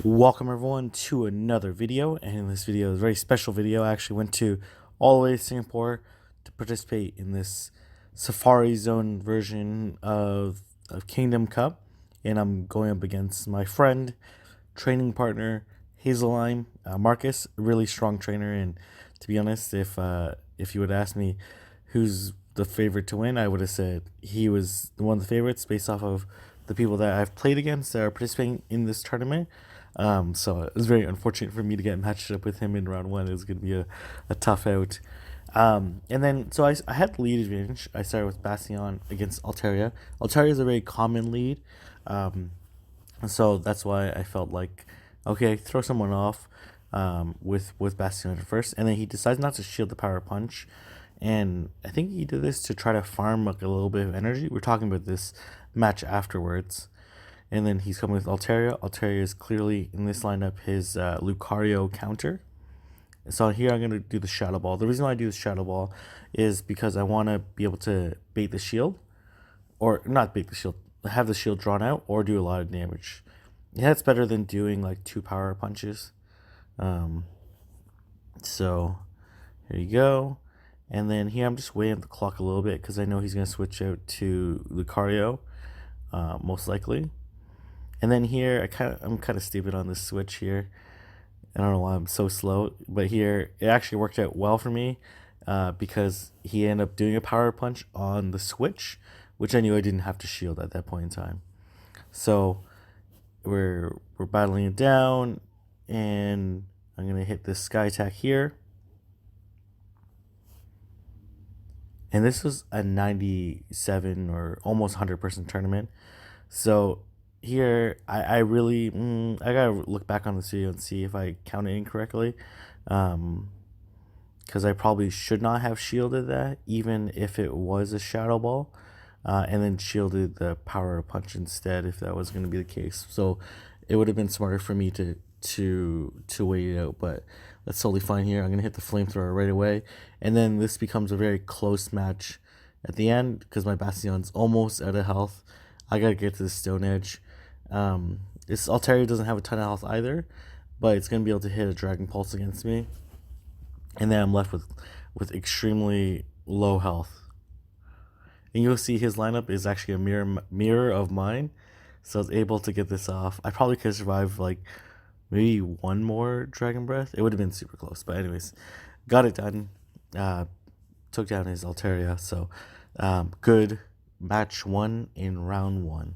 Welcome everyone to another video, and in this video is a very special video. I actually went to all the way to Singapore to participate in this Safari Zone version of Kingdom Cup, and I'm going up against my friend, training partner, Hazelime, Marcus, a really strong trainer. And to be honest, if you would ask me who's the favorite to win, I would have said he was one of the favorites based off of the people that I've played against that are participating in this tournament. So it was very unfortunate for me to get matched up with him in round one. It was going to be a tough out. And then, so I had the lead advantage. I started with Bastion against Altaria. Altaria is a very common lead. So that's why I felt like, okay, throw someone off with Bastion first. And then he decides not to shield the power punch. And I think he did this to try to farm like a little bit of energy. We're talking about this match afterwards. And then he's coming with Altaria. Altaria is clearly in this lineup his Lucario counter. So here I'm going to do the Shadow Ball. The reason why I do the Shadow Ball is because I want to be able to bait the shield. Or not bait the shield, have the shield drawn out or do a lot of damage. Yeah, that's better than doing like 2 power punches. So here you go. And then here I'm just weighing up the clock a little bit because I know he's going to switch out to Lucario, most likely. And then here, I'm kind of stupid on this switch here. I don't know why I'm so slow, but here it actually worked out well for me because he ended up doing a power punch on the switch, which I knew I didn't have to shield at that point in time. So we're battling it down, and I'm gonna hit this sky attack here. And this was a 97 or almost 100% tournament. So here I really I gotta look back on this video and see if I counted incorrectly, because I probably should not have shielded that even if it was a Shadow Ball, and then shielded the power punch instead if that was going to be the case. So it would have been smarter for me to wait it out, but that's totally fine. Here I'm gonna hit the flamethrower right away, and then this becomes a very close match at the end because my Bastion's almost out of health. I gotta get to the Stone Edge. This Altaria doesn't have a ton of health either, but it's gonna be able to hit a Dragon Pulse against me, and then I'm left with extremely low health. And you'll see his lineup is actually a mirror of mine, so I was able to get this off. I probably could survive like maybe one more Dragon Breath. It would have been super close, but anyways, got it done. Took down his Altaria. So good match 1 in round 1.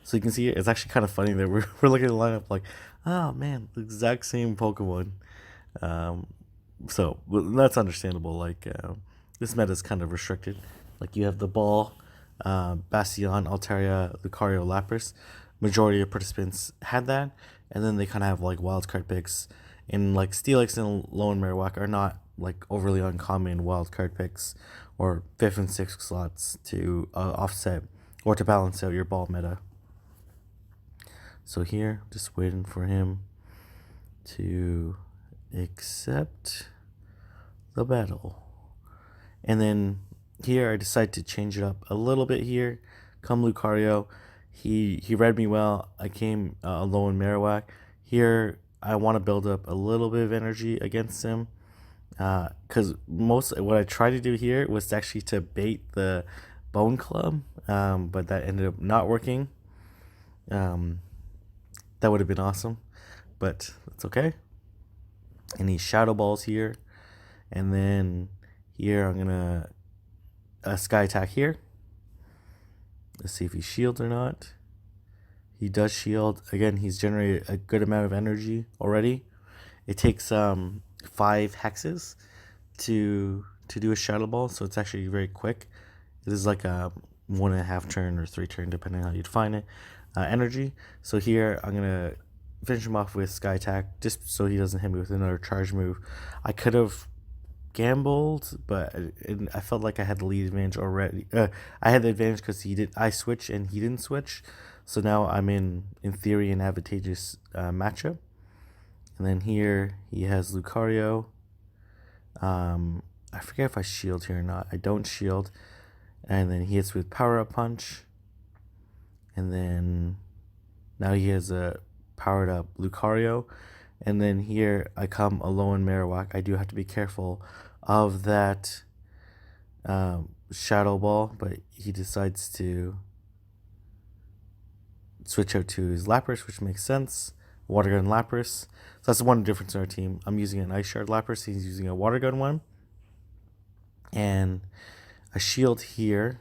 So you can see it's actually kind of funny that we're looking at the lineup like, oh man, the exact same Pokemon. So that's understandable. Like this meta is kind of restricted. Like you have the ball, Bastion, Altaria, Lucario, Lapras. Majority of participants had that, and then they kind of have like wildcard picks. And like Steelix and Lone Marowak are not like overly uncommon wildcard picks or 5th and 6th slots to offset or to balance out your ball meta. So here, just waiting for him to accept the battle. And then here I decide to change it up a little bit here. Come Lucario. He read me well. I came low in Marowak. Here I want to build up a little bit of energy against him. Because what I tried to do here was actually to bait the Bone Club. But that ended up not working. That would have been awesome, but that's okay. And he Shadow Balls here, and then here I'm gonna Sky Attack here. Let's see if he shields or not. He does shield. Again, he's generated a good amount of energy already. It takes 5 hexes to do a Shadow Ball, so it's actually very quick. It is like a 1.5 turn or 3 turn, depending on how you define it. Energy. So here I'm gonna finish him off with Sky Attack just so he doesn't hit me with another charge move. I could have gambled, but I felt like I had the lead advantage already. I had the advantage because I switched and he didn't switch, so now I'm in theory an advantageous matchup. And then here he has Lucario. I forget if I shield here or not. I don't shield. And then he hits with Power Up Punch. And then now he has a powered up Lucario. And then here I come Alolan Marowak. I do have to be careful of that Shadow Ball, but he decides to switch out to his Lapras, which makes sense. Water Gun Lapras. So that's the one difference in our team. I'm using an Ice Shard Lapras. He's using a Water Gun one. And a shield here.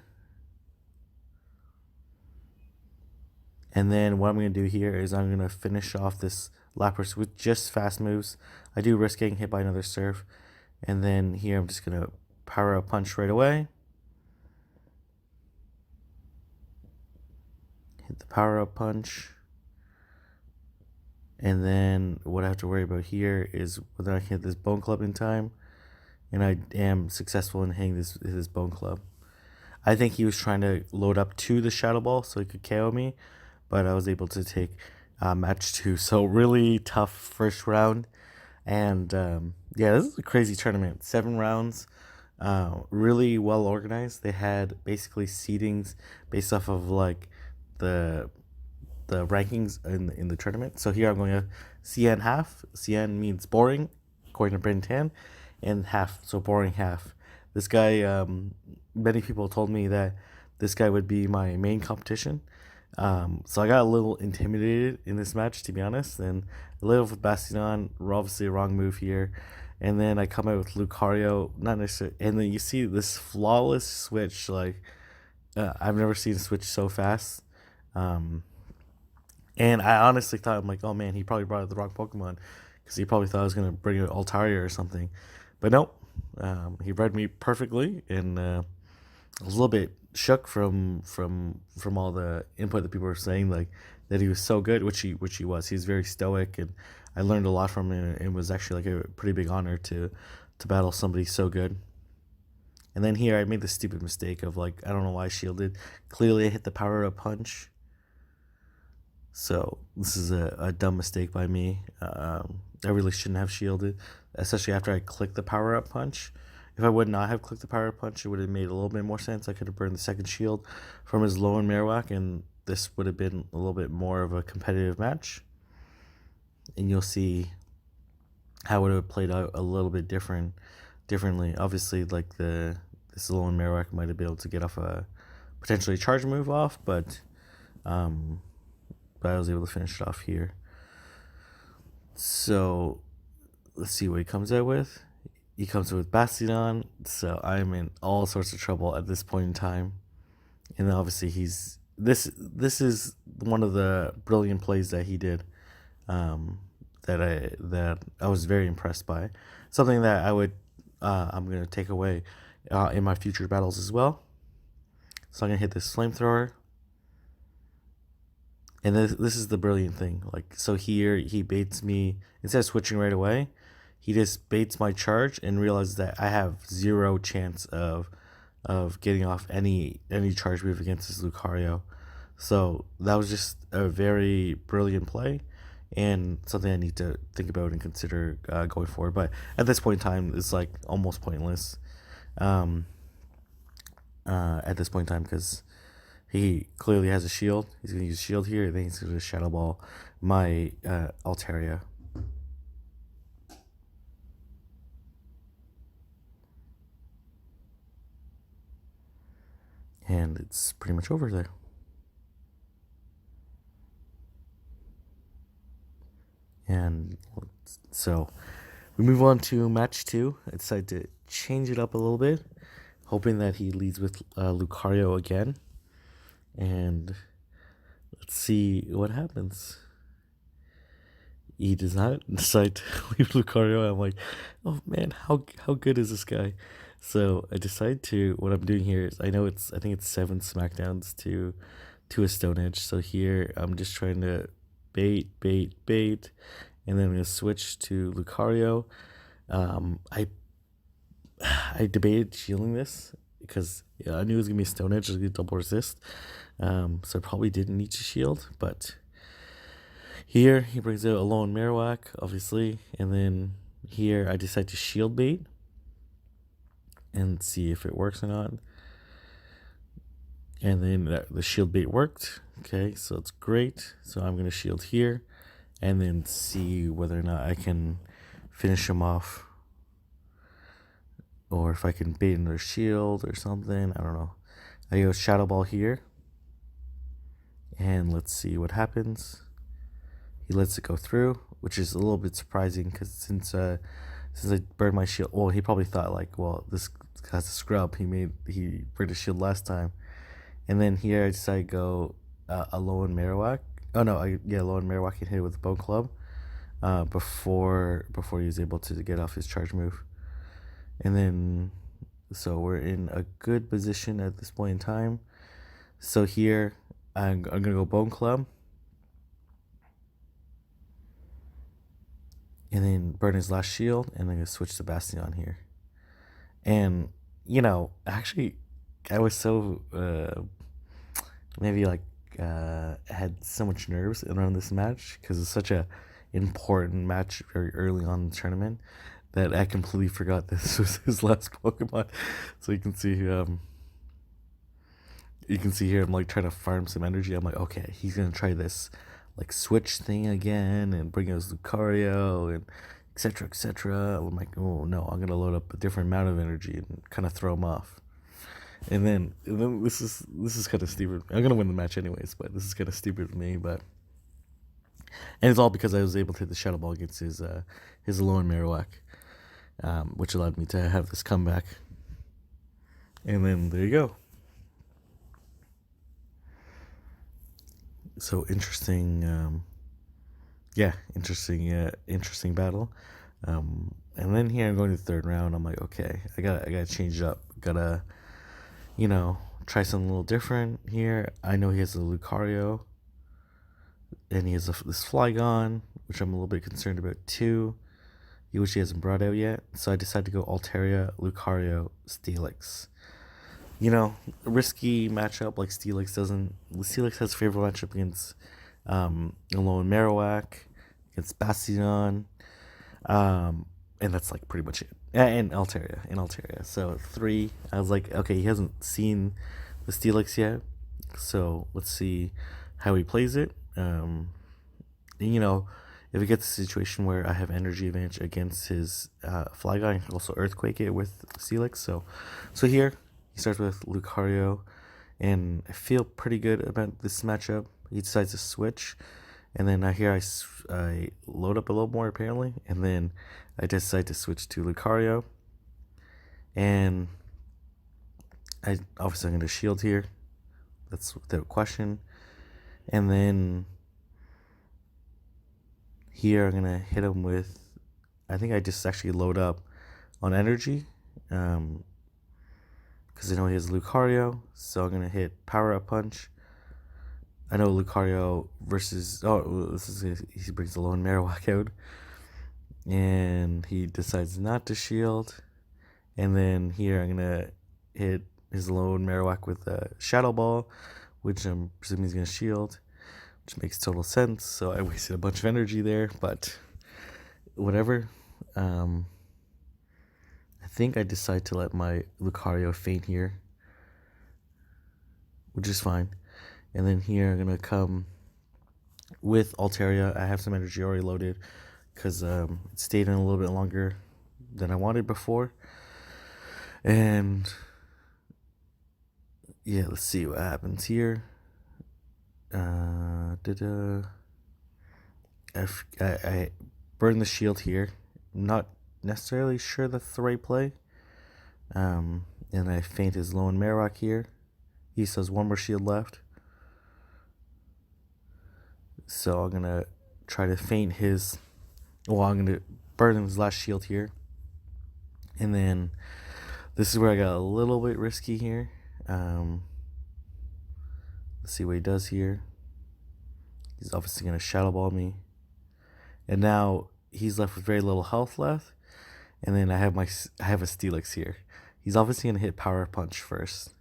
And then what I'm going to do here is I'm going to finish off this Lapras with just fast moves. I do risk getting hit by another Surf. And then here I'm just going to power up Punch right away. Hit the power up Punch. And then what I have to worry about here is whether I can hit this Bone Club in time. And I am successful in hitting this Bone Club. I think he was trying to load up to the Shadow Ball so he could KO me, but I was able to take match 2. So really tough first round. And yeah, this is a crazy tournament. 7 rounds, really well organized. They had basically seedings based off of like the rankings in the tournament. So here I'm going to CN half. CN means boring, according to Brain Tan, and half, so boring half. This guy, many people told me that this guy would be my main competition. So I got a little intimidated in this match, to be honest, and a little with Bastion, obviously a wrong move here. And then I come out with Lucario, not necessarily, and then you see this flawless switch, like, I've never seen a switch so fast. And I honestly thought, I'm like, oh man, he probably brought out the wrong Pokemon, because he probably thought I was going to bring out Altaria or something. But nope, he read me perfectly, and I was a little bit shook from all the input that people were saying, like that he was so good, which he was. He's very stoic, and I learned a lot from him. And it was actually like a pretty big honor to battle somebody so good. And then here I made the stupid mistake of, like, I don't know why I shielded. Clearly I hit the power up Punch. So this is a dumb mistake by me. I really shouldn't have shielded, especially after I clicked the power up Punch. If I would not have clicked the power up Punch, it would have made a little bit more sense. I could have burned the second shield from his Alolan Marowak, and this would have been a little bit more of a competitive match. And you'll see how it would have played out a little bit differently. Obviously, like this Alolan Marowak might have been able to get off a potentially charge move off, but I was able to finish it off here. So let's see what he comes out with. He comes with Bastion, so I'm in all sorts of trouble at this point in time. And obviously this is one of the brilliant plays that he did, that I was very impressed by. Something that I'm gonna take away in my future battles as well. So I'm gonna hit this Flamethrower. And this is the brilliant thing. Like, so here he baits me, instead of switching right away, he just baits my charge and realizes that I have 0 chance of getting off any charge move against this Lucario. So that was just a very brilliant play, and something I need to think about and consider going forward. But at this point in time, it's like almost pointless. At this point in time, because he clearly has a shield. He's going to use shield here. Then he's going to Shadow Ball my Altaria. And it's pretty much over there. And so we move on to match 2. I decided to change it up a little bit, hoping that he leads with Lucario again. And let's see what happens. He does not decide to leave Lucario. I'm like, oh man, how good is this guy? So I decide to, what I'm doing here is, I think it's 7 Smackdowns to a Stone Edge. So here I'm just trying to bait, and then I'm gonna switch to Lucario. I debated shielding this because I knew it was gonna be Stone Edge, it was gonna double resist. So I probably didn't need to shield, but here he brings out Alolan Marowak, obviously, and then here I decide to shield bait and see if it works or not. And then the shield bait worked. Okay, so it's great. So I'm gonna shield here, and then see whether or not I can finish him off, or if I can bait another shield or something. I don't know. I go Shadow Ball here, and let's see what happens. He lets it go through, which is a little bit surprising because since I burned my shield, well, he probably thought like, well, this guy's a scrub. He burned his shield last time, and then here I decided to go a Alolan Marowak. Oh no, Alolan Marowak can hit it with a Bone Club before he was able to get off his charge move, and then so we're in a good position at this point in time. So here I'm gonna go Bone Club. And then burn his last shield, and then I'm gonna switch to Bastion here. And actually, I was so maybe like had so much nerves around this match because it's such a important match very early on in the tournament that I completely forgot this was his last Pokemon. So you can see here I'm like trying to farm some energy. I'm like, okay, he's gonna try this like switch thing again and bring us Lucario and etc. etc. I'm like, oh no, I'm gonna load up a different amount of energy and kind of throw him off. And then this is kind of stupid. I'm gonna win the match anyways, but this is kind of stupid for me. But and it's all because I was able to hit the Shadow Ball against his Alolan Marowak, which allowed me to have this comeback. And then there you go. So interesting, interesting battle. And then here I'm going to the third round. I'm like, okay, I gotta change it up. Gotta, try something a little different here. I know he has a Lucario, and he has this Flygon, which I'm a little bit concerned about too, which he hasn't brought out yet. So I decided to go Altaria, Lucario, Steelix. Risky matchup like Steelix doesn't. Steelix has a favorable matchup against Alolan Marowak, against Bastion, and that's like pretty much it. And Altaria. So 3. I was like, okay, he hasn't seen the Steelix yet, so let's see how he plays it. If it gets a situation where I have energy advantage against his Flygon, I can also Earthquake it with Steelix. So here he starts with Lucario, and I feel pretty good about this matchup. He decides to switch, and then here I load up a little more apparently, and then I decide to switch to Lucario, and I'm going to shield here. That's without question. And then here I'm gonna hit him with. I think I just actually load up on energy, because I know he has Lucario, so I'm gonna hit Power Up Punch. I know Lucario versus he brings the Alolan Marowak out, and he decides not to shield. And then here I'm gonna hit his Alolan Marowak with a Shadow Ball, which I'm presuming he's gonna shield, which makes total sense. So I wasted a bunch of energy there, but whatever. I think I decide to let my Lucario faint here, which is fine. And then here I'm gonna come with Altaria. I have some energy already loaded because it stayed in a little bit longer than I wanted before. And yeah, let's see what happens here. I burn the shield here. I'm not necessarily sure that's the right play. And I feint his Alolan Marowak here. He still has one more shield left. So I'm gonna try to feint his. Well, I'm gonna burn his last shield here. And then this is where I got a little bit risky here. Let's see what he does here. He's obviously gonna Shadow Ball me. And now he's left with very little health left. And then I have a Steelix here. He's obviously gonna hit Power Punch first.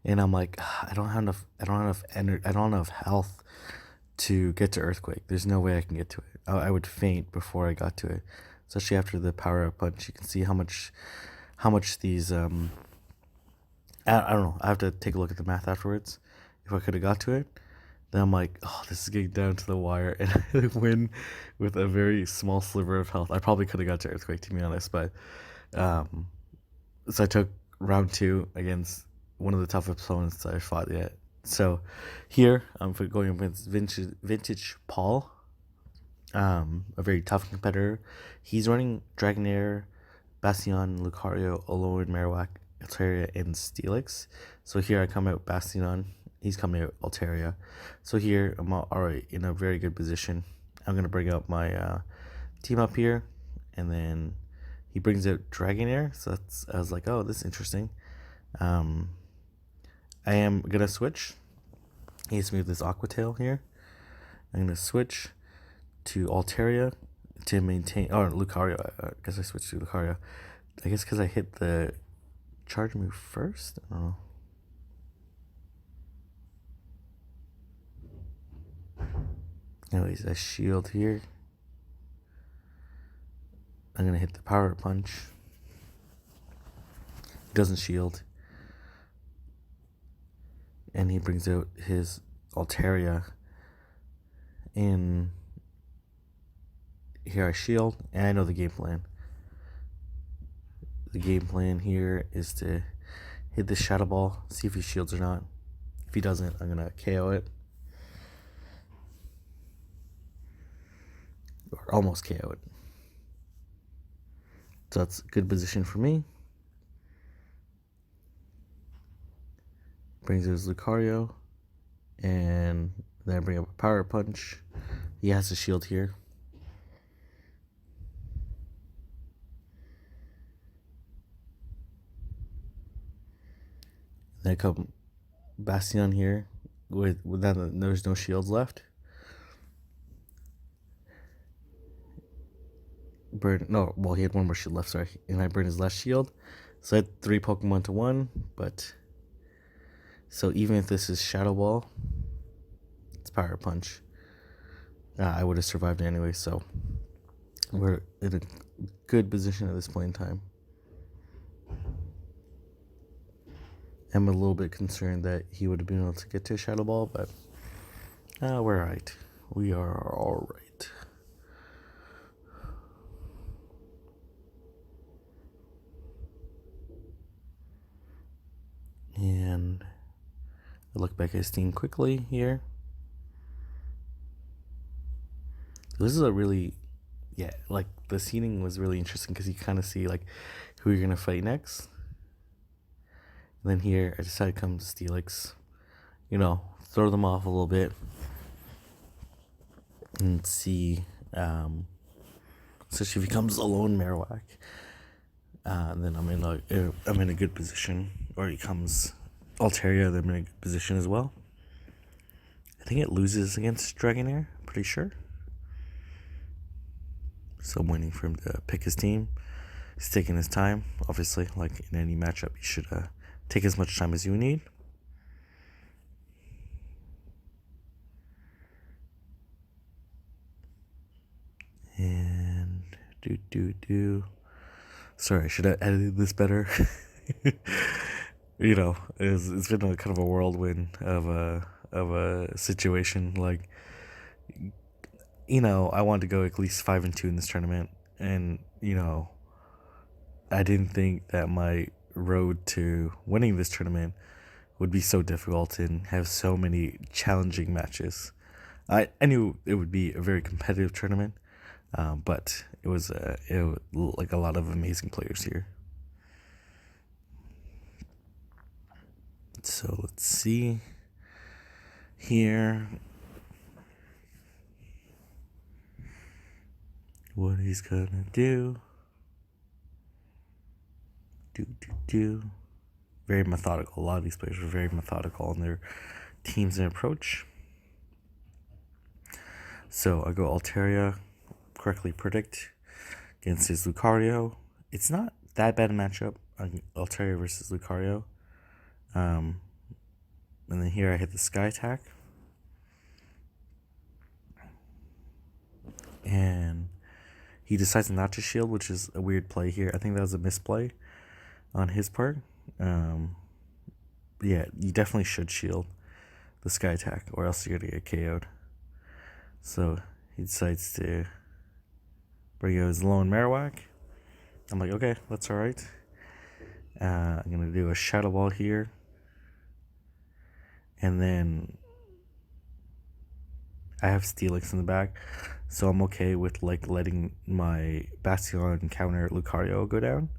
And I'm like, I don't have enough health to get to Earthquake. There's no way I can get to it. I would faint before I got to it, especially after the Power Punch. You can see how much these I don't know. I have to take a look at the math afterwards. If I could have got to it, Then I'm like, oh, this is getting down to the wire, and I win with a very small sliver of health. I probably could have got to Earthquake, to be honest, but um, so I took round 2 against one of the toughest opponents I fought yet. So here I'm going against Vintage Paul, a very tough competitor. He's running Dragonair, Bastion, Lucario, Alolan, Marowak, Altaria, and Steelix. So here I come out Bastion. He's coming out Altaria. So here I'm alright in a very good position. I'm gonna bring out my team up here, and then he brings out Dragonair. So I was like, oh, this is interesting. I am gonna switch. He hits me with this Aqua Tail here. I'm gonna switch to Altaria to maintain, or Lucario. I guess I switched to Lucario. I guess because I hit the charge move first. I don't know. Anyways, a shield here. I'm gonna hit the power punch. Doesn't shield. And he brings out his Altaria. And here I shield, and I know the game plan. The game plan here is to hit the Shadow Ball, see if he shields or not. If he doesn't, I'm gonna KO it. Or almost KO it. So that's a good position for me. Brings his Lucario, and then I bring up a Power Punch. He has a shield here. Then I come Bastion here with that. There's no shields left. He had one more shield left, sorry. And I burned his last shield. So I had 3 Pokemon to 1, but so even if this is Shadow Ball, it's Power Punch. I would have survived anyway, so we're in a good position at this point in time. I'm a little bit concerned that he would have been able to get to a Shadow Ball, but we're alright. We are alright. And I look back at his team quickly here. This is a really, like the seeding was really interesting because you kind of see like who you're gonna fight next. And then here I decided to come to Steelix, throw them off a little bit and see. So she becomes alone Marowak, and then I'm in a good position. Or he comes Altaria, then I'm in a good position as well. I think it loses against Dragonair, pretty sure. So I'm waiting for him to pick his team. He's taking his time. Obviously, like in any matchup, you should take as much time as you need. And Sorry, I should have edited this better. It's been a kind of a whirlwind of a situation. Like, I wanted to go at least 5-2 in this tournament, and I didn't think that my road to winning this tournament would be so difficult and have so many challenging matches. I knew it would be a very competitive tournament, but it was like a lot of amazing players here. So let's see here what he's gonna do. Very methodical. A lot of these players are very methodical in their teams and approach. So I go Altaria, correctly predict against his Lucario. It's not that bad a matchup, Altaria versus Lucario. And then here I hit the Sky Attack. And he decides not to shield, which is a weird play here. I think that was a misplay on his part. You definitely should shield. the Sky Attack, or else you're gonna get KO'd. So he decides to bring out his Lone Marowak. I'm like, okay, that's alright. I'm gonna do a Shadow Ball here. And then I have Steelix in the back, so I'm okay with like letting my Bastion counter Lucario go down.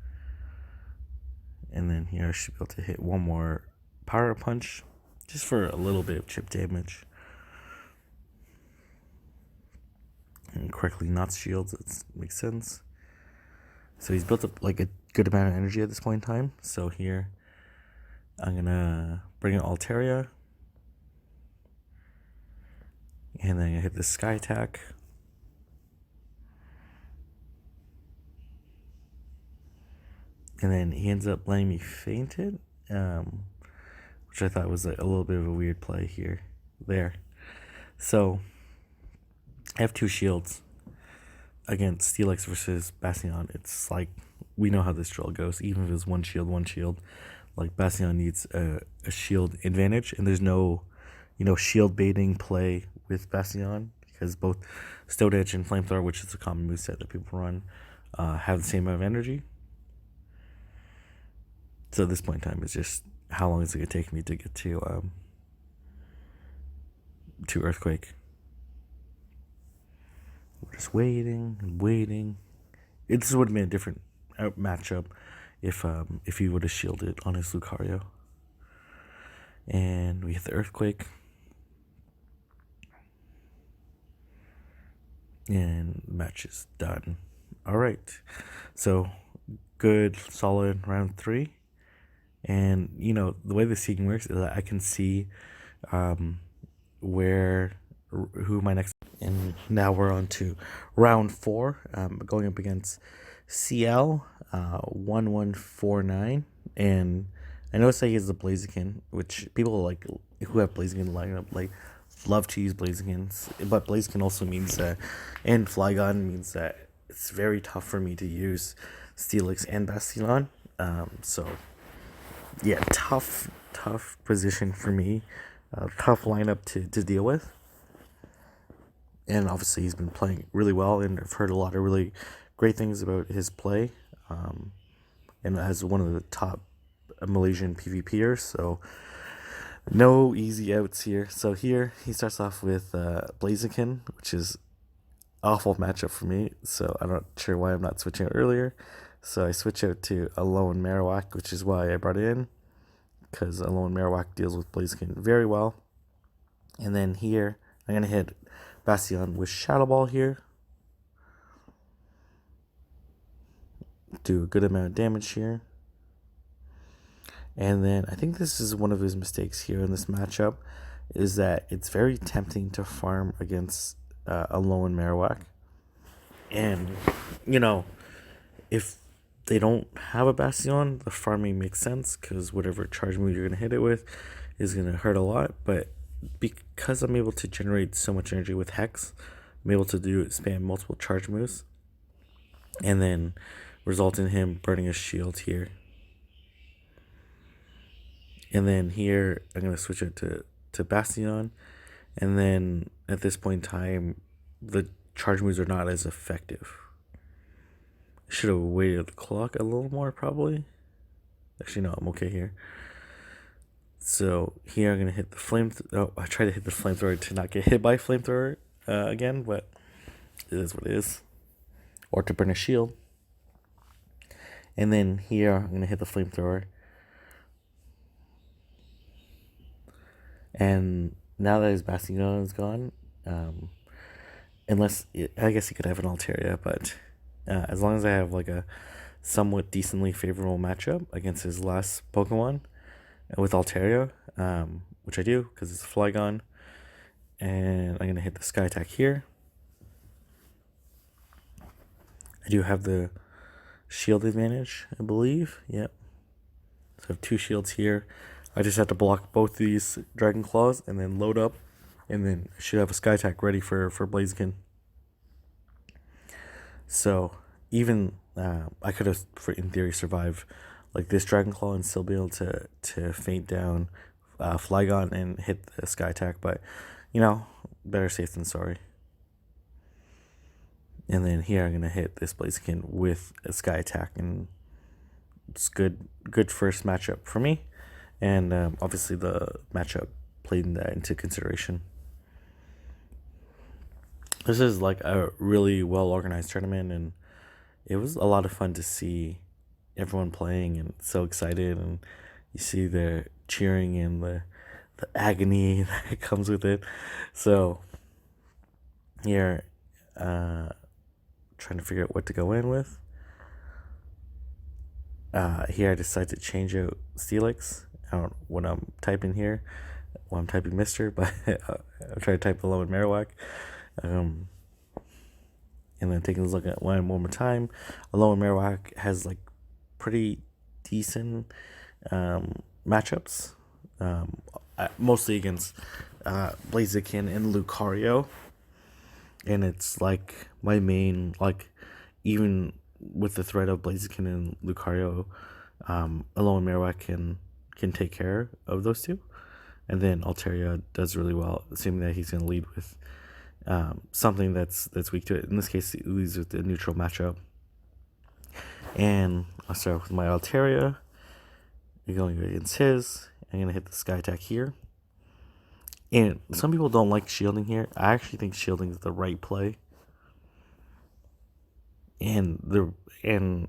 And then here I should be able to hit one more Power Punch, just for a little bit of chip damage. And correctly not shields, that makes sense. So he's built up like a good amount of energy at this point in time. So here I'm gonna bring in Altaria. And then I hit the Sky Attack. And then he ends up letting me faint it, which I thought was a little bit of a weird play here. So I have two shields against Steelix versus Bastion. It's like, we know how this drill goes. Even if it's one shield, like Bastion needs a shield advantage, and there's no, shield baiting play with Bastion, because both Stone Edge and Flamethrower, which is a common moveset that people run, have the same amount of energy. So at this point in time, it's just how long is it gonna take me to get to Earthquake. We're just waiting and waiting. This would have been a different matchup if he would have shielded on his Lucario. And we hit the Earthquake. And the match is done. Alright. So good, solid round 3. And the way the seeding works is that I can see who my next. And now we're on to round 4, going up against CL 1149. And I noticed that he has the Blaziken, which people like who have Blaziken lineup love to use Blazikens, but Blaziken also means that, and Flygon means that it's very tough for me to use Steelix and Bastion. So yeah, tough position for me, tough lineup to deal with. And obviously he's been playing really well, and I've heard a lot of really great things about his play, and as one of the top Malaysian PvPers, so no easy outs here. So here he starts off with Blaziken, which is awful matchup for me, so I'm not sure why I'm not switching out earlier. So I switch out to a Lone Marowak, which is why I brought it in, because a Lone Marowak deals with Blaziken very well. And then here I'm going to hit Bastion with Shadow Ball here. Do a good amount of damage here. And then I think this is one of his mistakes here in this matchup, is that it's very tempting to farm against a Lone Marowak. And, if they don't have a Bastion, the farming makes sense, because whatever charge move you're going to hit it with is going to hurt a lot. But because I'm able to generate so much energy with Hex, I'm able to spam multiple charge moves, and then result in him burning a shield here. And then here I'm going to switch it to Bastion, and then at this point in time the charge moves are not as effective. I should have waited the clock a little more, probably. Actually, no, I'm okay here. So here I'm going to hit the I try to hit the Flamethrower to not get hit by Flamethrower again, but it is what it is. Or to burn a shield. And then here I'm going to hit the Flamethrower. And now that his Bastion is gone, unless, I guess he could have an Altaria, but as long as I have like a somewhat decently favorable matchup against his last Pokemon with Altaria, which I do because it's a Flygon, and I'm going to hit the Sky Attack here. I do have the shield advantage, I believe. Yep. So I have 2 shields here. I just have to block both these Dragon Claws and then load up, and then I should have a Sky Attack ready for Blaziken. So even I could have, in theory, survived like this Dragon Claw and still be able to faint down Flygon and hit the Sky Attack, but you know, better safe than sorry. And then here I'm gonna hit this Blaziken with a Sky Attack, and it's good first matchup for me. And obviously the matchup played that into consideration. This is like a really well organized tournament, and it was a lot of fun to see everyone playing and so excited, and you see the cheering and the agony that comes with it. So here, trying to figure out what to go in with. Here I decided to change out Steelix. I don't know what I'm typing here. Well, I'm typing Mr., but I'll try to type Alolan Marowak. And then taking a look at one more time. Alolan Marowak has like pretty decent matchups, mostly against Blaziken and Lucario. And it's like my main, like, even with the threat of Blaziken and Lucario, Alolan Marowak can take care of those two. And then Altaria does really well, assuming that he's going to lead with something that's weak to it. In this case, he leads with the neutral matchup. And I'll start with my Altaria. You're going against his. I'm going to hit the Sky Attack here. And some people don't like shielding here. I actually think shielding is the right play. And in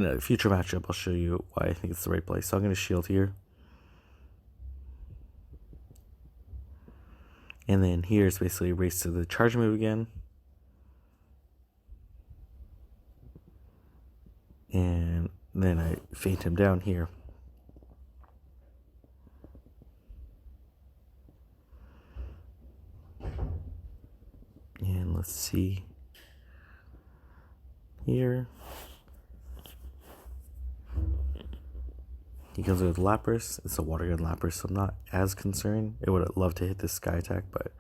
a future matchup, I'll show you why I think it's the right play. So I'm going to shield here. And then here is basically a race to the charge move again. And then I feint him down here. And let's see here. He comes with Lapras. It's a water gun Lapras, so I'm not as concerned. It would have loved to hit this Sky Attack, but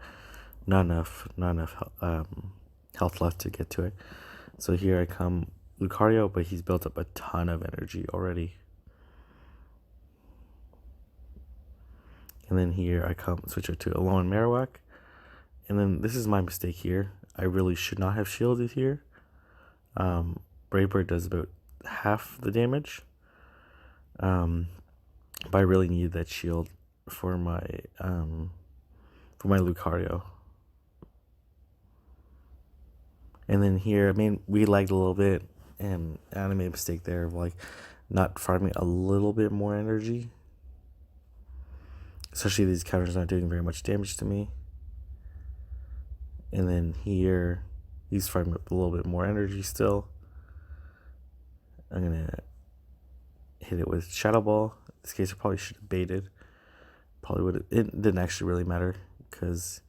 not enough health left to get to it. So here I come Lucario, but he's built up a ton of energy already. And then here I come switch it to Alolan Marowak. And then this is my mistake here. I really should not have shielded here. Brave Bird does about half the damage. But I really needed that shield for my Lucario. And then here, I mean, we lagged a little bit, and I made a mistake there of like not farming a little bit more energy. Especially these counters aren't doing very much damage to me. And then here, he's farming up a little bit more energy still. I'm gonna hit it with Shadow Ball. In this case, I probably should have baited. Probably would have. It didn't actually really matter because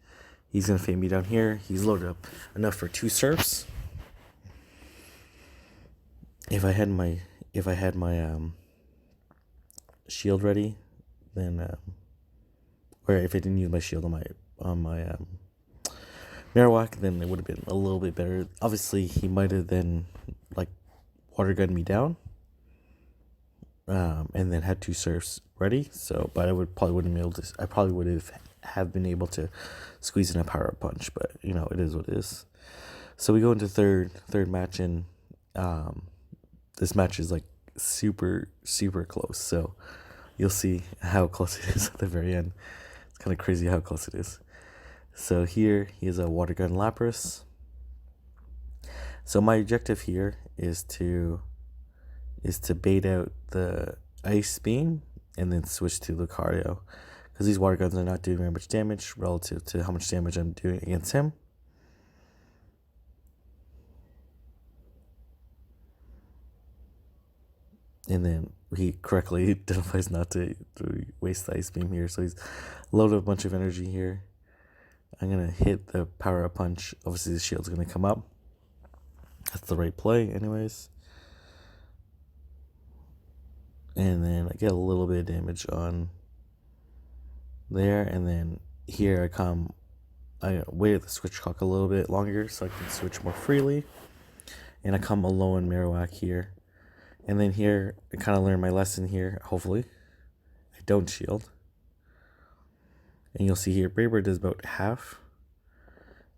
he's gonna fade me down here. He's loaded up enough for 2 surfs. If I had my shield ready, then or if I didn't use my shield on my Marowak, then it would have been a little bit better. Obviously, he might have then like water gunned me down, and then had 2 surfs ready. So, but I probably wouldn't be able to. I probably would have been able to squeeze in a power up punch, but you know, it is what it is. So we go into third match, and this match is like super close. So you'll see how close it is at the very end. It's kind of crazy how close it is. So here he has a water gun Lapras. So my objective here is to bait out the ice beam and then switch to Lucario, because these water guns are not doing very much damage relative to how much damage I'm doing against him. And then he correctly identifies not to waste the ice beam here, so he's loaded a bunch of energy here. I'm going to hit the power up punch. Obviously the shield's going to come up. That's the right play anyways. And then I get a little bit of damage on there. And then here I waited the switch clock a little bit longer so I can switch more freely. And I come Alolan Marowak here. And then here, I kind of learned my lesson here, hopefully. I don't shield. And you'll see here, Brave Bird does about half.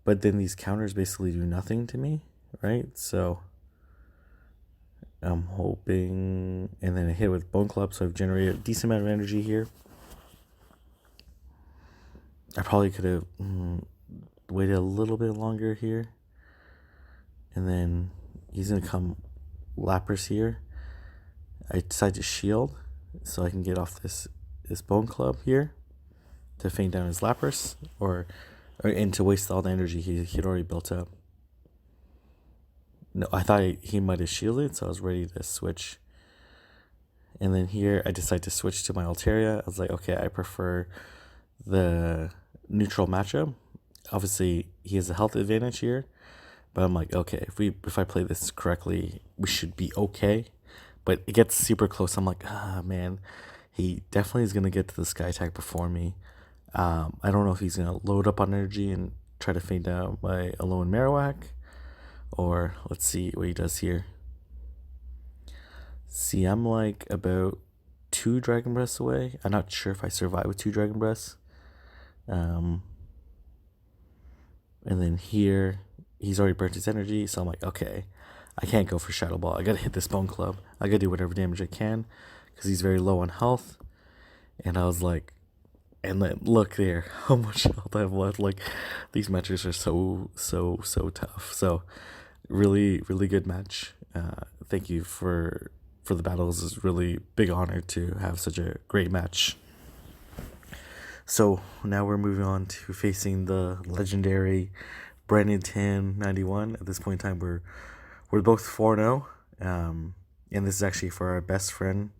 But then these counters basically do nothing to me, right? So I'm hoping, and then I hit with Bone Club, so I've generated a decent amount of energy here. I probably could have waited a little bit longer here. And then he's going to come Lapras here. I decide to shield so I can get off this Bone Club here to feint down his Lapras, and to waste all the energy he'd already built up. No, I thought he might have shielded, so I was ready to switch. And then here, I decide to switch to my Altaria. I was like, okay, I prefer the neutral matchup. Obviously, he has a health advantage here, but I'm like, okay, if I play this correctly, we should be okay. But it gets super close. I'm like, man, he definitely is gonna get to the Sky Attack before me. I don't know if he's gonna load up on energy and try to feint out my Alolan Marowak. Or let's see what he does here. See, I'm like about 2 Dragon Breaths away. I'm not sure if I survive with 2 Dragon Breaths. And then here, he's already burnt his energy. So I'm like, okay, I can't go for Shadow Ball. I gotta hit this Bone Club. I gotta do whatever damage I can because he's very low on health. And I was like, and then look there, how much health I have left. Like, these matches are so tough. So, really good match. Thank you for the battles. It's really big honor to have such a great match. So now we're moving on to facing the legendary Brandon 91. At this point in time, we're both 4-0, and this is actually for our best friend.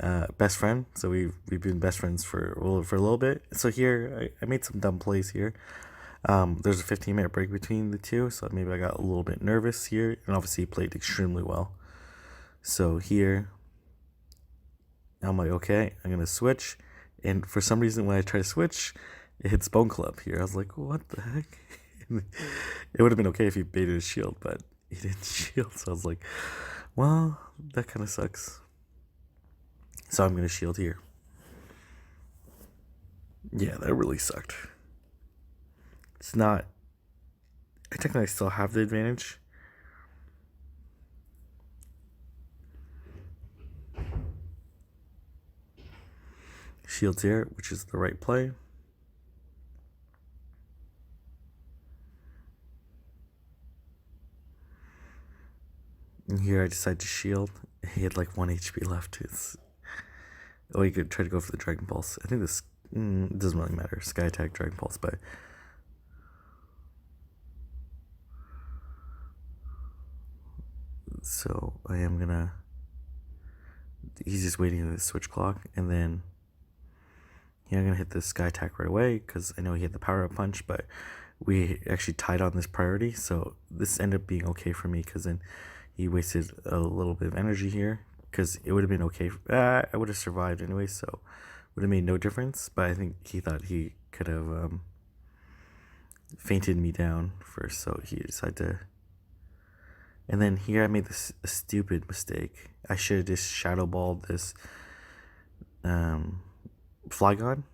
So we've been best friends for a little bit. So here I made some dumb plays here. There's a 15-minute break between the two, so maybe I got a little bit nervous here, and obviously he played extremely well. So here, I'm like, okay, I'm gonna switch, and for some reason when I try to switch, it hits Bone Club here. I was like, what the heck? It would have been okay if he baited his shield, but he didn't shield, so I was like, well, that kind of sucks. So I'm gonna shield here. Yeah, that really sucked. It's not. I think I still have the advantage. Shields here, which is the right play. And here I decide to shield. He had like 1 HP left. He could try to go for the Dragon Pulse. I think this doesn't really matter. Sky Attack, Dragon Pulse, but so I am gonna. He's just waiting for the switch clock, and then I'm gonna hit the Sky Attack right away because I know he had the Power Up Punch, but we actually tied on this priority, so this ended up being okay for me because then he wasted a little bit of energy here because it would have been okay. I would have survived anyway, so would have made no difference. But I think he thought he could have fainted me down first, so he decided to. And then here I made a stupid mistake. I should have just Shadow Balled this Flygon.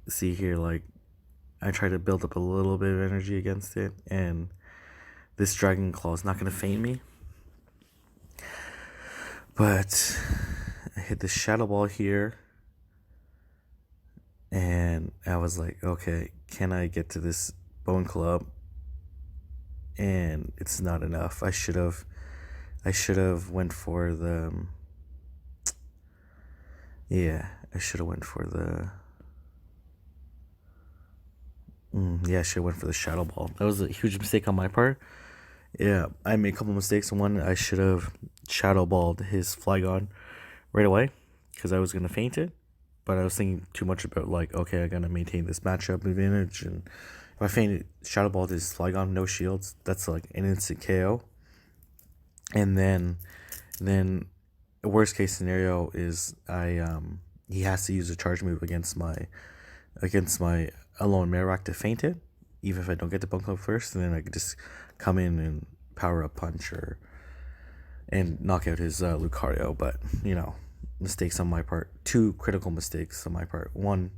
See here, like, I try to build up a little bit of energy against it, and this Dragon Claw is not going to feint me. But I hit the Shadow Ball here, and I was like, okay, can I get to this Bone Club? And it's not enough. I should have went for the. I should have went for the. I should have went for the Shadow Ball. That was a huge mistake on my part. Yeah, I made a couple mistakes. One, I should have Shadow Balled his Flygon right away because I was gonna feint it, but I was thinking too much about like, okay, I gotta maintain this matchup advantage, and if I feinted Shadow Balled his Flygon, no shields, that's like an instant KO. And then worst case scenario is he has to use a charge move against my Alolan Marowak to feint it, even if I don't get the Bone Club first, and then I could just come in and Power Up Punch or and knock out his Lucario. But, mistakes on my part. Two critical mistakes on my part. One,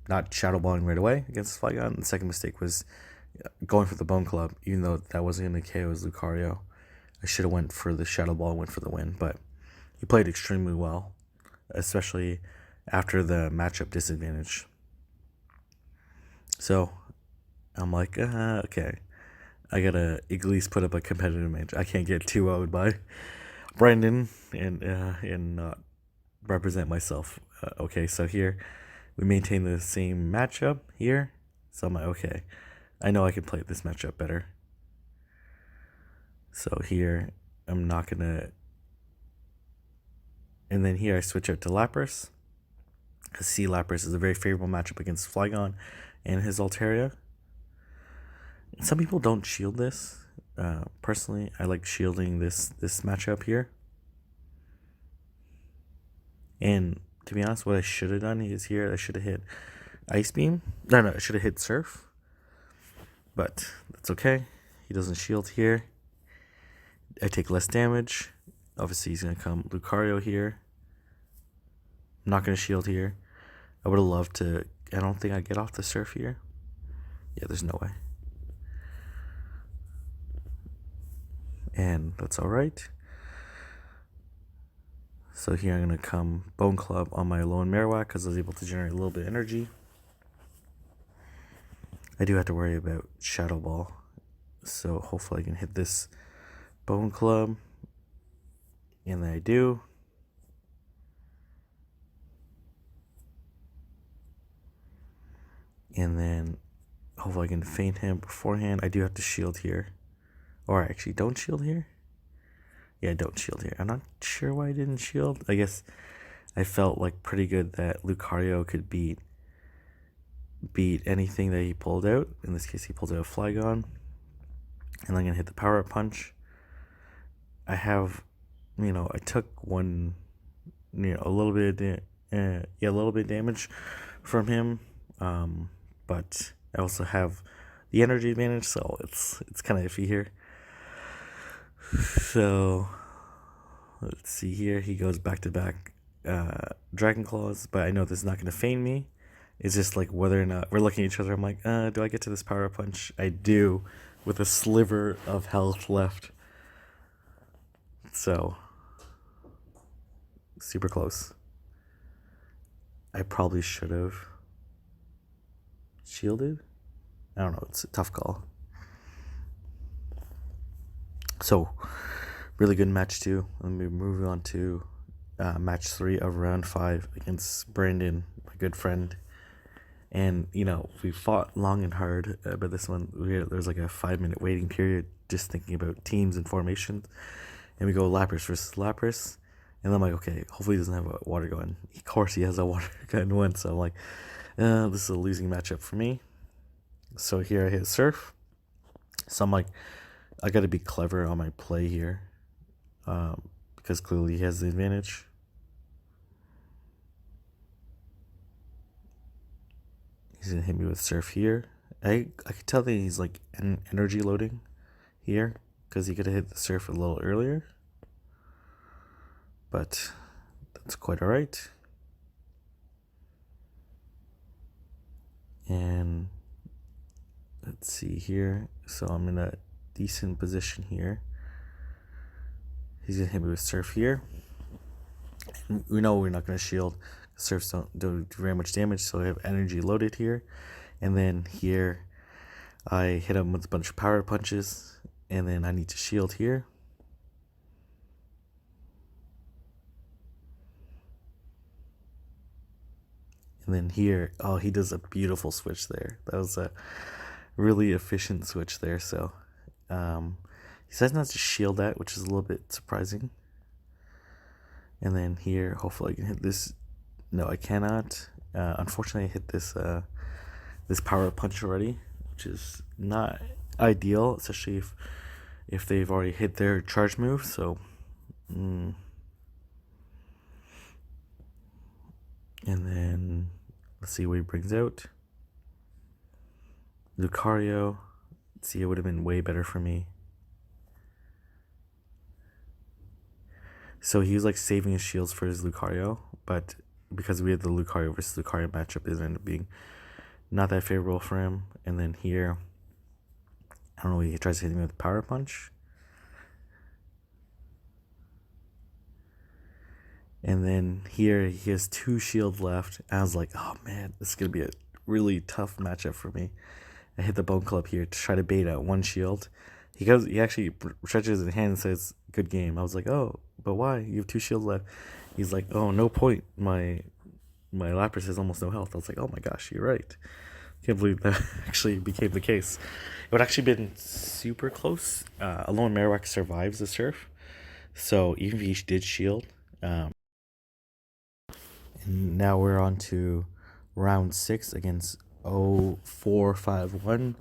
not shadow balling right away against Flygon. And the second mistake was going for the Bone Club, even though that wasn't going to KO his Lucario. I should have went for the shadow ball and went for the win, but he played extremely well, especially after the matchup disadvantage. So I'm like, okay, I gotta at least put up a competitive match. I can't get too out by Brandon and not represent myself. Okay, so here we maintain the same matchup here. So I'm like, okay, I know I can play this matchup better. So here I'm not gonna, and then here I switch out to Lapras, because C Lapras is a very favorable matchup against Flygon and his Altaria. Some people don't shield this. Personally, I like shielding this matchup here. And to be honest, what I should have done is here I should have hit Ice Beam. No, I should have hit Surf. But that's okay. He doesn't shield here. I take less damage. Obviously, he's going to come Lucario here. I'm not going to shield here. I would have loved to. I don't think I get off the Surf here. Yeah, there's no way. And that's alright. So here I'm going to come Bone Club on my Alolan Marowak because I was able to generate a little bit of energy. I do have to worry about Shadow Ball. So hopefully I can hit this Bone Club. And then I do. And then hopefully I can feint him beforehand. I do have to shield here. Or I actually don't shield here. Yeah, I don't shield here. I'm not sure why I didn't shield. I guess I felt like pretty good that Lucario could beat anything that he pulled out. In this case, he pulled out a Flygon. And I'm going to hit the Power Up Punch. I have, I took one, a little bit of damage from him. But I also have the energy advantage, so it's kind of iffy here. So let's see here. He goes back to back Dragon Claws, but I know this is not going to feign me. It's just like whether or not we're looking at each other. I'm like, do I get to this Power Punch? I do, with a sliver of health left. So super close. I probably should have shielded. I don't know. It's a tough call. So, really good match 2. Let me move on to match 3 of round 5 against Brandon, my good friend. And, we fought long and hard, but this one, there was like a 5-minute waiting period just thinking about teams and formations. And we go Lapras versus Lapras. And I'm like, okay, hopefully he doesn't have a water gun. Of course he has a water gun one. So I'm like, this is a losing matchup for me. So here I hit Surf. So I'm like, I got to be clever on my play here, because clearly he has the advantage. He's going to hit me with Surf here. I could tell that he's like energy loading here, because he could have hit the Surf a little earlier. But that's quite alright. And let's see here. So I'm in a decent position here. He's going to hit me with Surf here. And we know we're not going to shield. Surfs don't do very much damage, so I have energy loaded here. And then here I hit him with a bunch of power punches. And then I need to shield here. And then here, he does a beautiful switch there. That was a really efficient switch there. So he says not to shield that, which is a little bit surprising. And then here, hopefully I can hit this. No, I cannot. Unfortunately, I hit this this power punch already, which is not ideal, especially if they've already hit their charge move. So, and then let's see what he brings out. Lucario. Let's see, it would have been way better for me. So he was like saving his shields for his Lucario, but because we had the Lucario versus Lucario matchup, it ended up being not that favorable for him. And then here, I don't know, he tries to hit me with a power punch. And then here he has 2 shields left. I was like, oh man, this is gonna be a really tough matchup for me. I hit the Bone Club here to try to bait out 1 shield. He actually stretches his hand and says, "Good game." I was like, "Oh, but why? You have 2 shields left." He's like, "Oh, no point. My Lapras has almost no health." I was like, "Oh my gosh, you're right." Can't believe that actually became the case. It would actually been super close. Alone Marowak survives the surf, so even if he did shield, and now we're on to round 6 against 0451.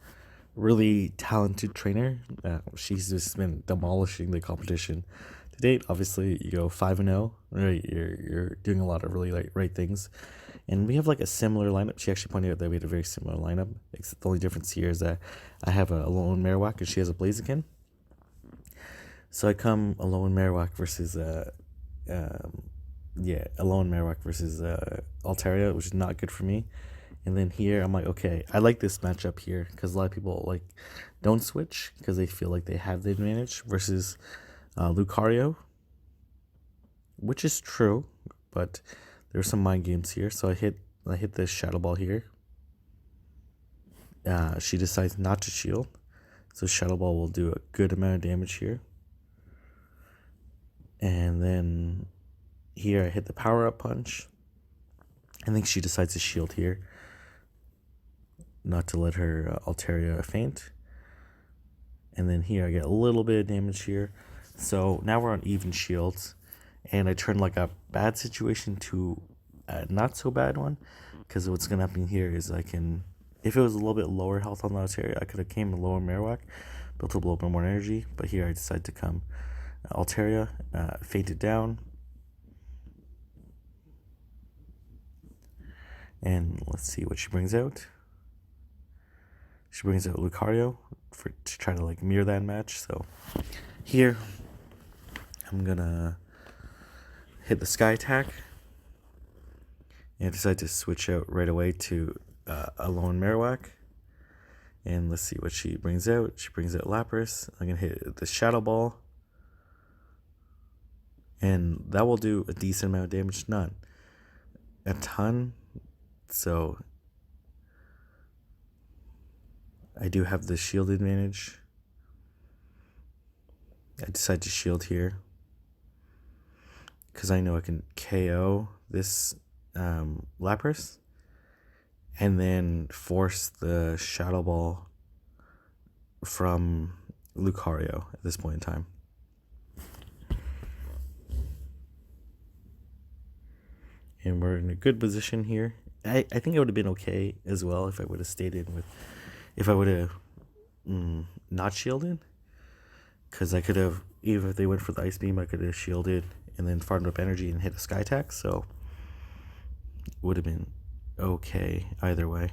Really talented trainer. She's just been demolishing the competition to date. Obviously, you go 5-0. Right, you're doing a lot of really right things, and we have like a similar lineup. She actually pointed out that we had a very similar lineup. Except the only difference here is that I have a lone Marowak and she has a Blaziken. So I come alone Marowak versus alone Marowak versus Altaria, which is not good for me. And then here, I'm like, okay, I like this matchup here because a lot of people like don't switch because they feel like they have the advantage versus Lucario, which is true, but there's some mind games here. So I hit this Shadow Ball here. She decides not to shield, so Shadow Ball will do a good amount of damage here. And then here I hit the Power Up Punch. I think she decides to shield here, not to let her Altaria faint. And then here I get a little bit of damage here. So now we're on even shields. And I turn like a bad situation to a not so bad one. Because what's going to happen here is I can, if it was a little bit lower health on the Altaria, I could have came a lower Marowak, built up a little bit more energy. But here I decide to come Altaria, fainted down. And let's see what she brings out. She brings out Lucario to try to like mirror that match. So here I'm gonna hit the Sky Attack and decide to switch out right away to a lone Marowak. And let's see what she brings out. She brings out Lapras. I'm gonna hit the Shadow Ball, and that will do a decent amount of damage. Not a ton. So I do have the shield advantage. I decide to shield here because I know I can KO this Lapras and then force the Shadow Ball from Lucario at this point in time. And we're in a good position here. I think it would have been okay as well if I would have stayed in with, if I would have not shielded. Because I could have, even if they went for the Ice Beam, I could have shielded and then farmed up energy and hit a Sky Attack. So it would have been okay either way.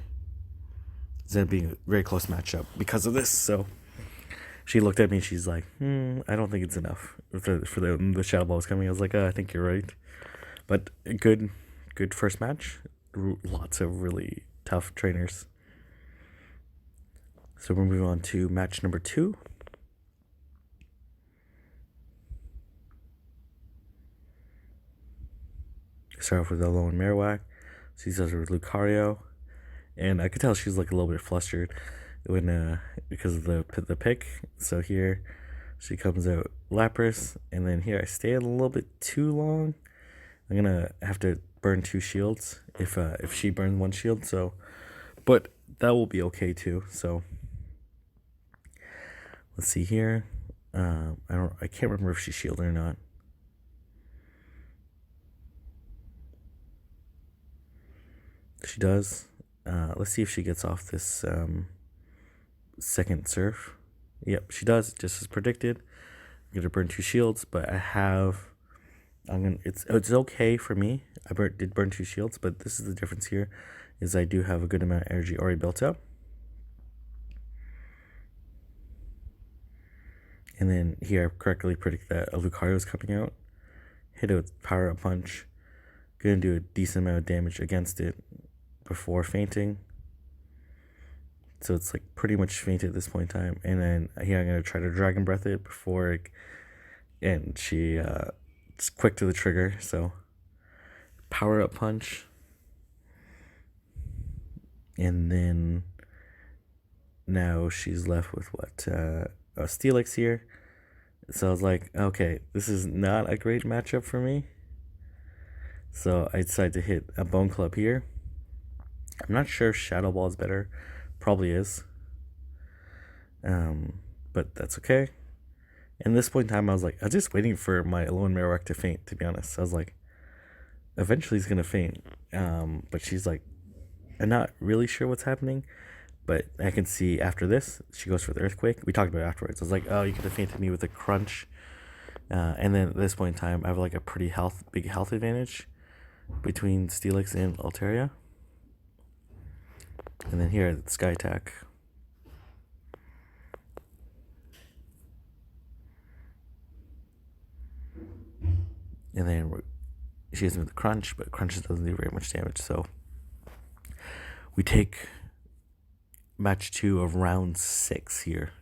It's ended up being a very close matchup because of this. So she looked at me and she's like, I don't think it's enough for the Shadow Ball was coming. I was like, I think you're right. But good first match. Lots of really tough trainers. So we're moving on to match number 2. Start off with Alolan Marowak. She starts with Lucario, and I could tell she's like a little bit flustered when because of the pick. So here she comes out Lapras, and then here I stay a little bit too long. I'm gonna have to burn 2 shields if she burns 1 shield. So, but that will be okay too. So let's see here. I can't remember if she shielded or not. She does. Let's see if she gets off this second surf. Yep, she does, just as predicted. I'm gonna burn 2 shields, but it's okay for me. I did burn 2 shields, but this is the difference here, is I do have a good amount of energy already built up. And then here I correctly predict that a Lucario is coming out. hit it with power up punch. Gonna do a decent amount of damage against it before fainting. So it's like pretty much fainted at this point in time. And then here I'm gonna try to dragon breath it before it, and she it's quick to the trigger. So power up punch, and then now she's left with what, a Steelix here. So I was like, okay, this is not a great matchup for me. So I decided to hit a Bone Club here. I'm not sure if Shadow Ball is better. Probably is. But that's okay. And this point in time, I was just waiting for my Alolan Marowak to faint, to be honest. I was like, eventually he's going to faint. But she's like, I'm not really sure what's happening. But I can see after this, she goes for the Earthquake. We talked about it afterwards. I was like, oh, you could have fainted me with a Crunch. And then at this point in time, I have like a pretty big health advantage between Steelix and Altaria. And then here, the Sky Attack. And then she hits me with the Crunch, but Crunch doesn't do very much damage. So we take match 2 of round 6 here.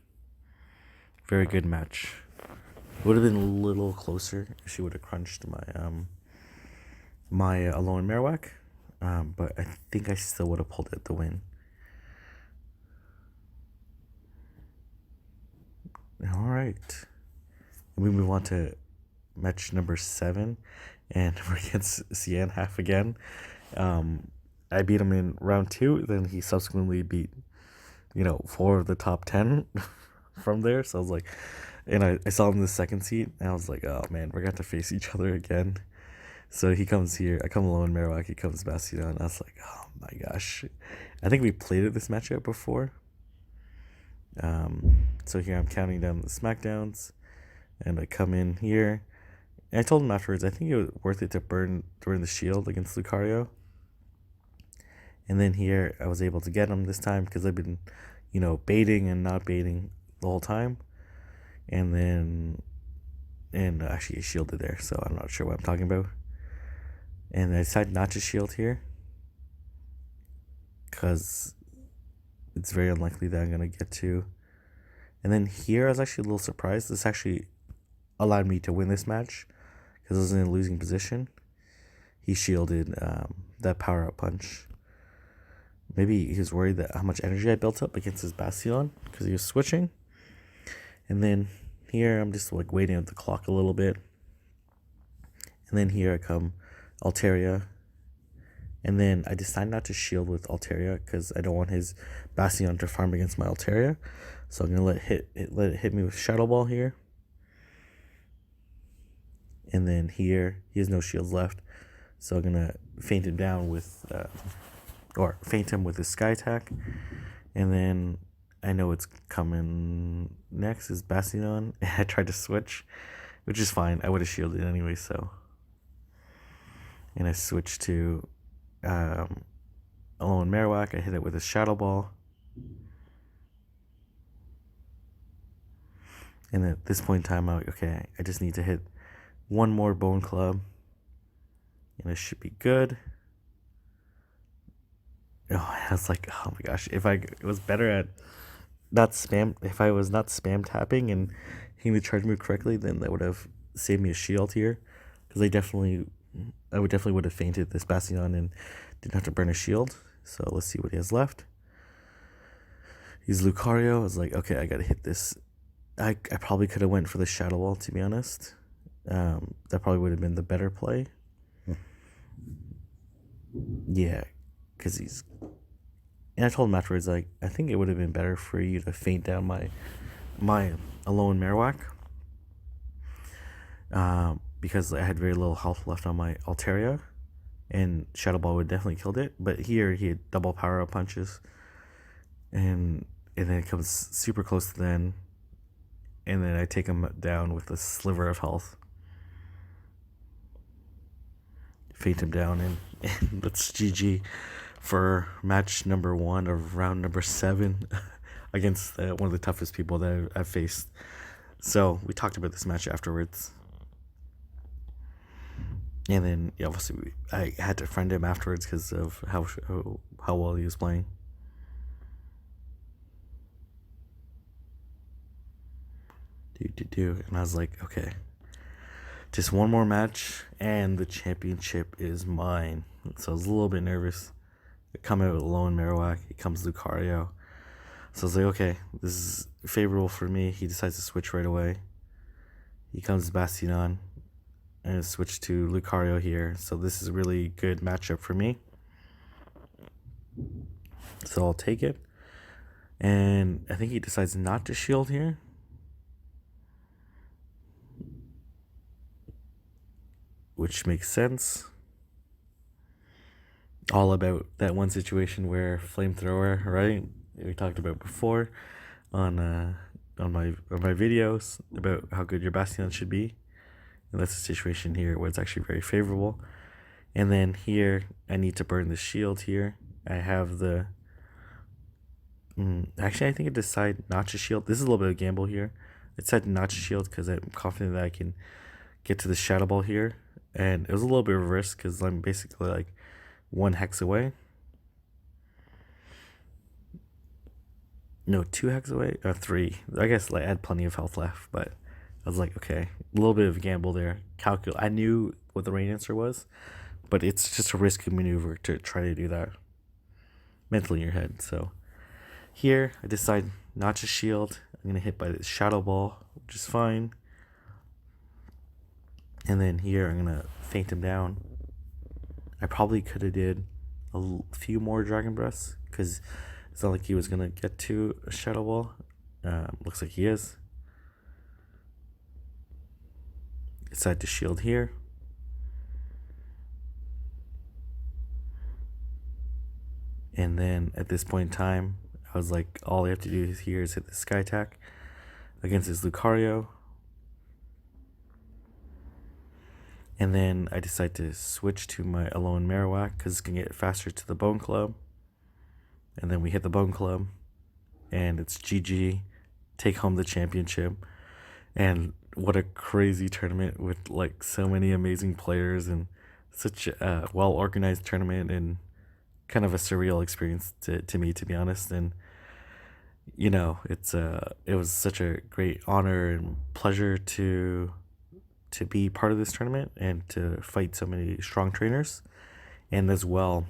Very good match. Would have been a little closer if she would have crunched my Alolan Marowak. But I think I still would have pulled out the win. Alright. We move on to match number 7. And we're against Cyan half again. I beat him in round 2. Then he subsequently beat, 4 of the top 10 from there. So I was like, and I saw him in the second seat. And I was like, oh man, we're going to have to face each other again. So he comes here. I come alone, Marowak. He comes Bastion. I was like, oh my gosh. I think we played at this matchup before. So here I'm counting down the Smackdowns. And I come in here. And I told him afterwards, I think it was worth it to burn the shield against Lucario. And then here I was able to get him this time because I've been, baiting and not baiting the whole time. And actually he shielded there, so I'm not sure what I'm talking about. And I decided not to shield here because it's very unlikely that I'm going to get to. And then here I was actually a little surprised. This actually allowed me to win this match because I was in a losing position. He shielded that power up punch. Maybe he was worried that how much energy I built up against his Bastion because he was switching. And then here I'm just like waiting at the clock a little bit. And then here I come Altaria. And then I decide not to shield with Altaria because I don't want his Bastion to farm against my Altaria. So I'm gonna let it hit me with Shadow Ball here. And then here he has no shields left. So I'm gonna feint him down with feint him with his Sky Attack. And then I know it's coming next is Bastion. I tried to switch, which is fine. I would have shielded anyway, so. And I switched to Alolan Marowak. I hit it with a Shadow Ball. And at this point in time, I'm like, okay, I just need to hit one more Bone Club. And it should be good. Oh, I was like, oh my gosh, if I was better at if I was not spam tapping and hitting the charge move correctly, then that would have saved me a shield here. Because I would definitely would have fainted this Bastion and didn't have to burn a shield. So let's see what he has left. He's Lucario. I was like, okay, I gotta hit this. I probably could have went for the Shadow Wall, to be honest. That probably would have been the better play. Yeah, because he's. And I told him afterwards, like, I think it would have been better for you to feint down my Alolan Marowak. Because I had very little health left on my Altaria. And Shadow Ball would definitely killed it. But here he had double power up punches. And then it comes super close to then. And then I take him down with a sliver of health. Feint him down and that's GG for match number 1 of round number 7 against one of the toughest people that I've faced. So we talked about this match afterwards. And then obviously I had to friend him afterwards because of how well he was playing. And I was like, okay, just one more match and the championship is mine. So I was a little bit nervous. I come out with Alolan Marowak. He comes Lucario. So I was like, okay, this is favorable for me. He decides to switch right away. He comes Bastion and switch to Lucario here. So this is a really good matchup for me. So I'll take it. And I think he decides not to shield here. Which makes sense. All about that one situation where Flamethrower, right? We talked about before on my videos about how good your Bastion should be. And that's a situation here where it's actually very favorable. And then here, I need to burn the shield here. I have the... actually, I think I decide not to shield. This is a little bit of a gamble here. I decided not to shield because I'm confident that I can get to the Shadow Ball here. And it was a little bit of a risk because I'm basically like 1 hex away. No, 2 hex away? Or 3. I guess like, I had plenty of health left, but I was like, okay, a little bit of a gamble there. I knew what the right answer was, but it's just a risky maneuver to try to do that mentally in your head. So here, I decide not to shield. I'm going to hit by the Shadow Ball, which is fine. And then here, I'm going to feint him down. I probably could have did a few more Dragon Breaths, because it's not like he was going to get to a Shadow Ball. Looks like he is. Decide to shield here. And then at this point in time, I was like, all I have to do here is hit the Sky Attack against his Lucario. And then I decide to switch to my Alolan Marowak because it's going to get faster to the Bone Club. And then we hit the Bone Club. And it's GG. Take home the championship. And what a crazy tournament with like so many amazing players and such a well-organized tournament and kind of a surreal experience to me, to be honest. And, you know, it was such a great honor and pleasure to be part of this tournament and to fight so many strong trainers. And as well,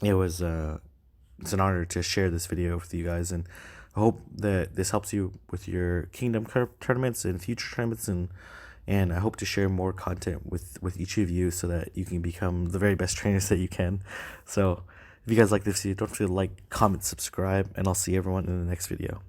it's an honor to share this video with you guys, and I hope that this helps you with your Kingdom Cup tournaments and future tournaments, and I hope to share more content with each of you so that you can become the very best trainers that you can. So if you guys like this video, don't forget to like, comment, subscribe, and I'll see everyone in the next video.